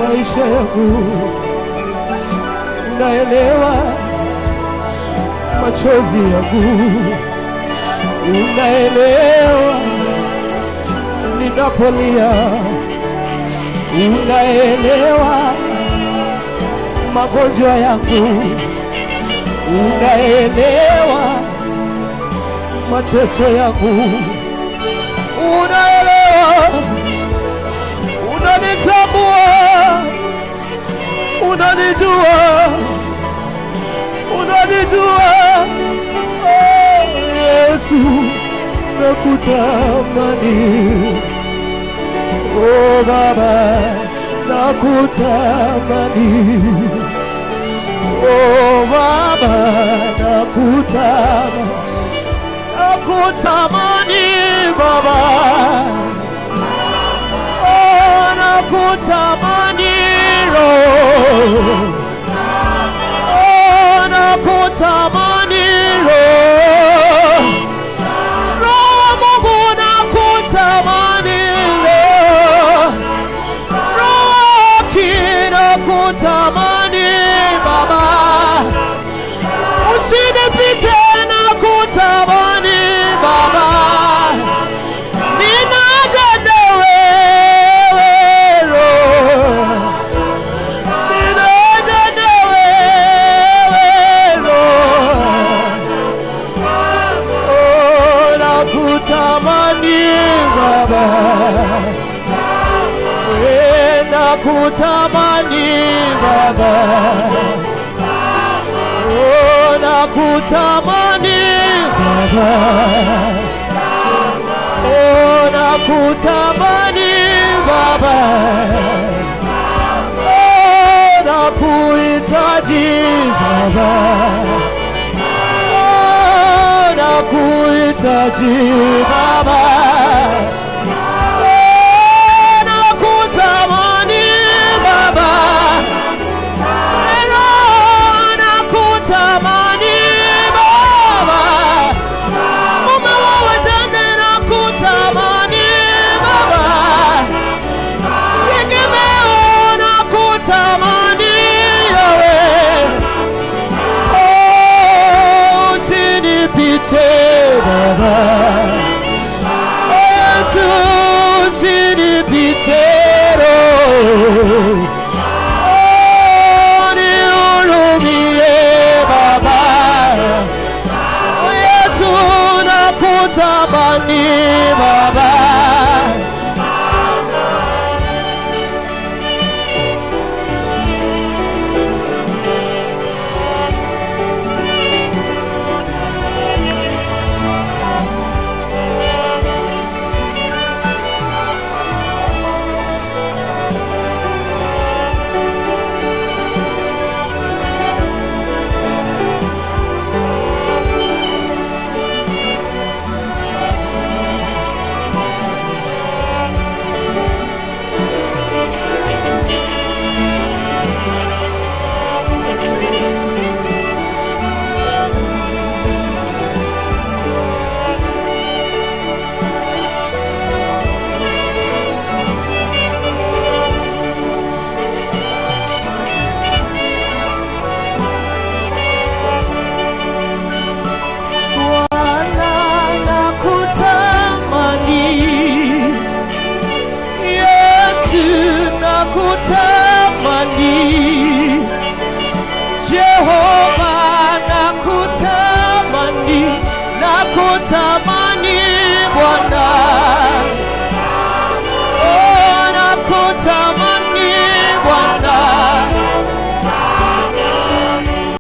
maisha yangu, unaelewa machozi yangu, unaelewa ninapolia, unaelewa magonjwa yangu, unaelewa mateso yangu, unaelewa, unanitambua, unanijua, unanijua. Oh, Yesu nakutamani, oh Baba nakutamani, oh Baba nakutamani, nakutamani Baba, oh nakutamani Roho, oh nakutamani Roho, Roho Mungu nakutamani Roho, Roho nakutamani Baba, usinipite nakutamani Baba, ninaja na wewe Roho, ninaja na wewe Roho, oh nakutamani Baba, nakutamani Baba, oh nakutamani Baba, oh nakutamani Baba, oh nakuhitaji Baba, oh nakuhitaji Baba, oh nakutamani Baba, nakutamani Baba, mume wa wajane nakutamani Baba, sikimeo nakutamani Yahweh, oh usinipite Baba, oh Yesu usinipite Roho, nakutamani Baba, nakutamani Jehova, nakutamani, nakutamani